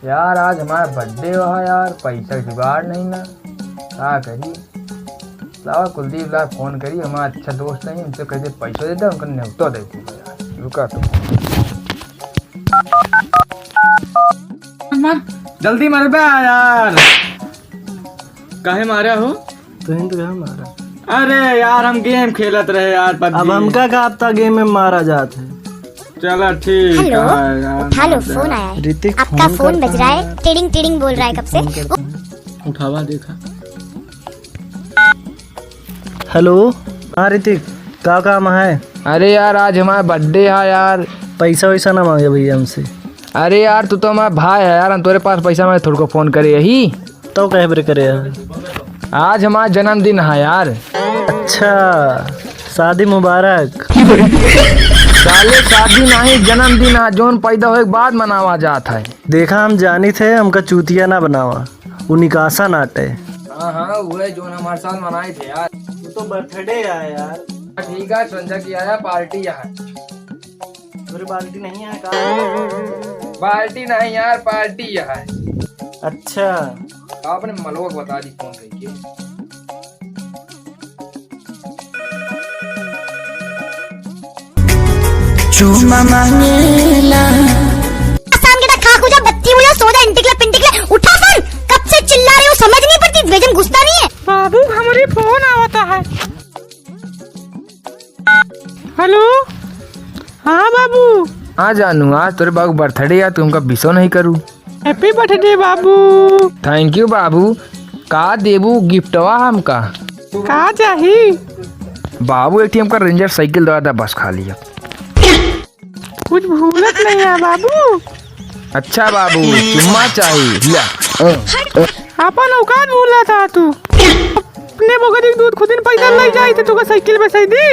यार आज हमारा बर्थडे हुआ यार, पैसा जुगाड़ नहीं ना, क्या करिए। लावा कुलदीप ला फोन करिए, हमारा अच्छा दोस्त नहीं, उनसे कहते पैसा देता उनका न्योता देते यार। रुका तो जल्दी मारे बे यार। काहे मारा हो? तुम तो कहाँ मारा? अरे यार हम गेम खेलत रहे यार PUBG। अब हमका का हफ्ता गेम में मारा जात है। चलो ठीक है यार। उठा लो, फोन आया है। ऋतिक आपका फोन बज रहा है, टिडिंग टिडिंग बोल रहा है कब से। उठावा देखा। हेलो हाँ ऋतिक, का काम है? अरे यार आज हमारा बर्थडे है यार, पैसा वैसा ना मांगे भैया हमसे। अरे यार तू तो हमारा भाई है यार, हम तुम्हारे पास पैसा मैं थोड़ा को फोन करे यही तो कह बरे करे यार। आज हमारा जन्मदिन है यार। अच्छा शादी मुबारक। साले शादी नहीं जन्मदिन है, जोन पैदा होए के बाद मनावा जाता है। देखा हम जानी थे, हमका चूतिया ना बनावा, वो निकासा नाटे। हाँ हाँ वही जोन हमारे साथ मनाए थे यार। वो तो बर्थडे है यार। ठीक है संजय की आया पार्टी है। मेरी पार्टी नहीं है का? पार्टी नहीं यार, पार्टी है। अच्छा आपने मलवक बता दी फोन करके। चूमा मांगेला शाम के तक खा खुजा बत्ती बुझा सो जा इंटिकला पिंटिकला। उठा फोन, कब से चिल्ला रही हो समझ नहीं पड़ती, बेजम घुसता नहीं है। बाबू हमारी फोन आवता है। हेलो हाँ बाबू। हाँ जानू आज तेरे बाबू बर्थडे है, तुमका विशो नहीं करूँ। हैप्पी बर्थडे बाबू। थैंक यू बाबू। का देबू गिफ्टवा हमका? का चाहिए? बाबू एटीएम का रेंजर साइकिल दवा था बस खाली अब। कुछ भूलत नहीं है बाबू। अच्छा बाबू चुम्मा चाहिए ला। अपन औकात भूला था तू। अपने बगैर दूध खुद पैसा ले जाई थे, तुका साइकिल पे सही दी।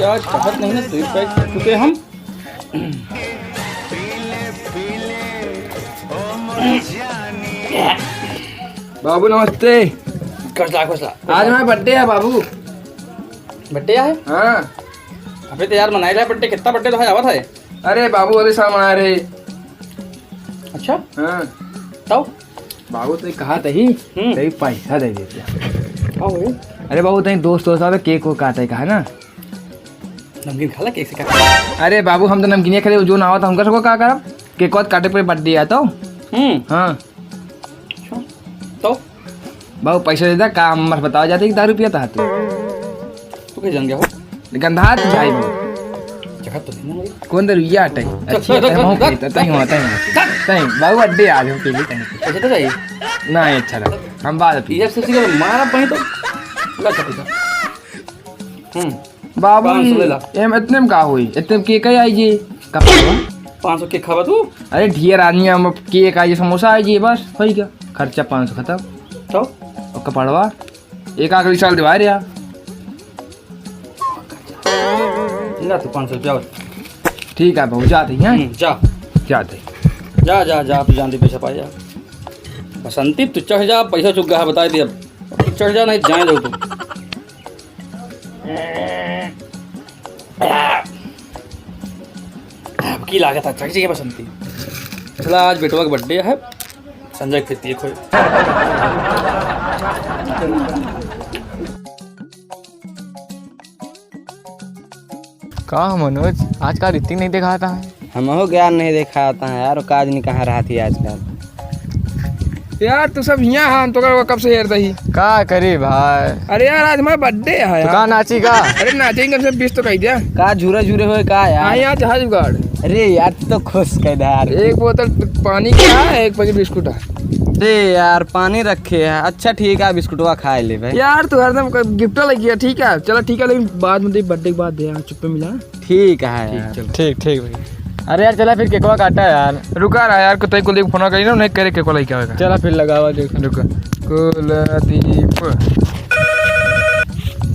आज चाहत नहीं ना तो पैक चुके हम। बाबू नमस्ते। कसला आज हमारा बर्थडे है बाबू। बर्थडे है? हाँ अबे तो यार मनाया बर्थडे, कितना बर्थडे तो है आवत है। अरे बाबू अभी साल मना रहे। अच्छा हाँ तो बाबू तो कहा तही तही पैसा दे देते। आओ अरे बाबू तही दोस्त केक को काटे कहा ना। नमकीन खाला केक से का? अरे बाबू हम तो नमकीन खरीद जो ना हुआ था हमका सबको क्या करब, केक काटे पर बर्थडे आता हूँ। हाँ तो बाबू पैसा देता काम मत बताओ जाते कि 10 रुपया था तू के जान गया हो गंधा जाए जगह तो नहीं ना कौन दे रुइया हटे अच्छी है हम कहता तई होता है बाबू बर्थडे आ जाओ के लिए पैसे तो चाहिए ना अच्छा लगा हम बात पी ये से मारा पही तो ला पैसा। बाबू 500 ले ला। एम इतने में का होई, इतने में केक आई जी का 500 केक खावा तू? अरे ढेर आदमी हम केक आई समोसा आई जी बस होई क्या खर्चा 500 खत्म। तो और कपड़वा एक आखिरी साल दिवा रहा। ना तो 500 रुपया ठीक है बाबू जाते हैं जा जाते जा जा जा आप जान दे पैसा पाए जा। बसंती तू चढ़ जा, पैसा चुक गया है बता दिया। अब चढ़ जा नहीं जाए दो तू। अब की लागत है चढ़ जाइए बसंती। चला आज बेटवा का बर्थडे है, संजय खेती खोए। का मनोज आज का ऋतिक नहीं दिखाता है? हमको ज्ञान नहीं देखा आता है यार, काज नहीं कहाँ रहा थी आजकल। यार तू सब यहाँ हाँ तो कब से हेर दही का करे भाई। अरे यार आज हमारा बर्थडे है यार। नाची का? अरे नाचेंगे कम से 20 तो कह दिया। का झूरे झूरे हुए का यार? हाँ यहाँ जहाज उगाड़। अरे यार तू तो खुश कह दे यार। एक बोतल पानी का है, एक पैकेट बिस्कुट है। अरे यार पानी रखे है। अच्छा ठीक है बिस्कुटवा खा ले भाई। यार तू हरदम गिफ्ट लगी है। ठीक है चलो ठीक है, लेकिन बाद में बर्थडे के बाद दे यार, चुप्पे मिला। ठीक है यार। ठीक भाई। अरे यार चला फिर केकवा काटा है यार। रुका रहा यार कुत्ते को फोन करी ना उन्हें करे केकवा क्या होगा। चला फिर लगावा देख। रुका कुलदीप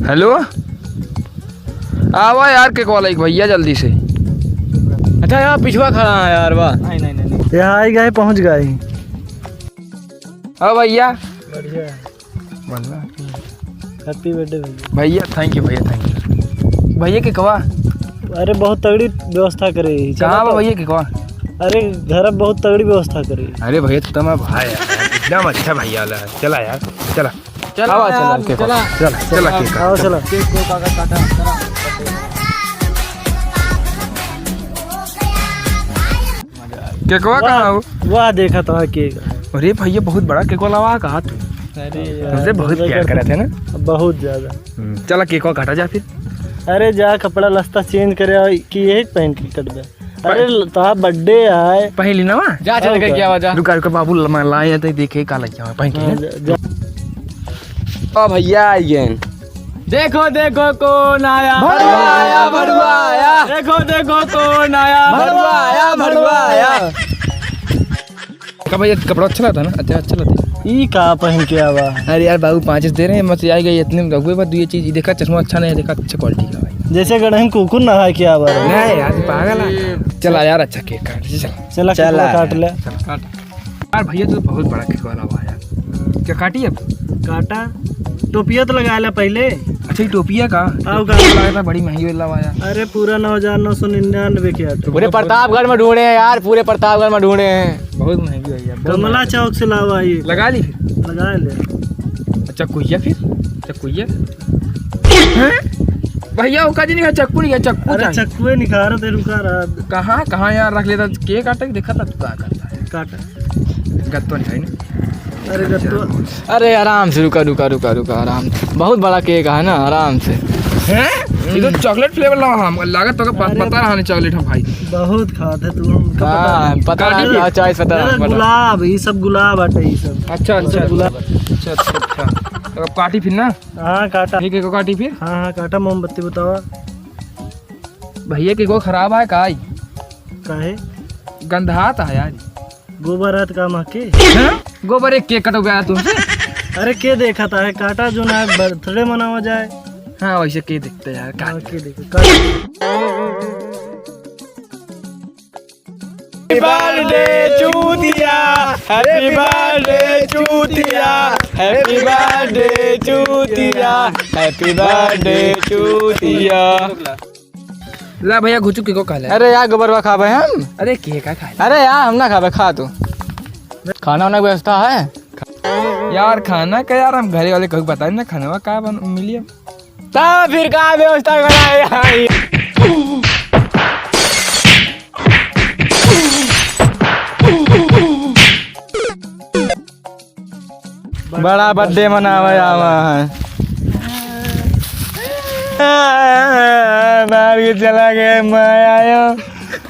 हेलो आवा यार केकवा लाइक भैया जल्दी से। अच्छा यार पिछवा खड़ा है यार। वाह नहीं यहाँ आई गए पहुँच गए। हाँ भैया बढ़िया हैप्पी बर्थडे भैया। थैंक यू भैया। भैया केकवा अरे बहुत तगड़ी व्यवस्था करे। कहाँ भैया केकवा? अरे घर अब बहुत तगड़ी व्यवस्था करी। अरे भैया तो मैं भाई यार एकदम अच्छा भैया वाला है। चला यार चला चला आवा, यार, केक चला चला चला केक आओ चलो। केक को काटा चला। केकवा कहाँ हो? वाह देखा था केक। अरे भैया बहुत बड़ा केक वाला हुआ कहा तू अरे मुझे बहुत प्यार करे थे ना। बहुत ज्यादा। चला केकवा काटा जा फिर। अरे जा कपड़ा लस्ता चेंज करे और कि यही पहन के कट दे। अरे तो बर्थडे आए। पहली ना वहाँ जा चल के क्या वजह रुका रुका बाबू लाए तो देखे का लग पहन के। ओ भैया आइए। देखो देखो कौन आया भड़वा आया, भड़वा आया। देखो देखो कौन आया भड़वा आया, भड़वा आया। का भैया कपड़ा अच्छा लगता ना? अच्छा लगता ई का पहन के आवा। अरे यार बाबू 5 दे रहे हैं मत आई गई इतने रघुए बात ये चीज देखा चश्मा अच्छा नहीं है देखा अच्छा क्वालिटी का भाई। जैसे गढ़ कुकुर नहा के आवा। नहीं यार पागल है। चला यार अच्छा केक काट चल चला काट ले। यार भैया तो बहुत बड़ा केक वाला हुआ यार। क्या काटी अब? काटा टोपिया तो लगा ले पहले। अच्छा ये टोपिया का आओ का लगा बड़ी महंगी वाला हुआ यार। अरे पूरा 9,999 के आटा। पूरे प्रतापगढ़ में ढूंढे हैं यार, पूरे प्रतापगढ़ में ढूंढे हैं। बहुत महंगी हुई यार। कमला चौक से लावा ये। लगा ली फिर लगा ले। अच्छा कुइया फिर चक्कुइया भैया वो का जी नहीं चक्कू नहीं चक्कू अरे चक्कुए निखार ते रुका रहा। कहाँ यार रख लेता केक काटे देखा था तू क्या करता है। काटा। गत्तो नहीं है ना। अरे गत्तो। अरे आराम से रुका रुका रुका रुका आराम से। बहुत बड़ा केक है ना, आराम से। हैं? ये तो चॉकलेट फ्लेवर लगा हम लागत तो पता रहा नहीं चॉकलेट हम भाई। बहुत खाते तू हमका हाँ पता काटी नहीं चॉइस पता अरे नहीं। गुलाब ये सब गुलाब आटे ये सब। अच्छा गुलाब। अच्छा तो अब काटी फिर ना हाँ काटा। ठीक है को काटी फिर। हाँ काटा। मोमबत्ती बतावा। भैया के को खराब है काई काहे गंधात है यार। गोबर रात का माँ के। गोबर एक केक कटो गया तुमसे। अरे के देखा था है काटा जो ना बर्थडे मनावा जाए। हाँ वैसे के देखते यार हाँ, के देखो हैप्पी बर्थडे चूतिया, हैप्पी बर्थडे चूतिया, हैप्पी बर्थडे चूतिया, हैप्पी बर्थडे चूतिया। ला भैया घुचू के को खा ले। अरे यार गोबरवा खावे हम। अरे केक का खा अरे यार हम ना खावे, खा तू। खाना वाना की व्यवस्था है यार खाना का यार हम घरे वाले कभी बताए ना खाना का मिली अब। तब फिर कहाँ व्यवस्था कराए। बड़ा बर्थडे मनावे आवा है। चला गया मैं आया।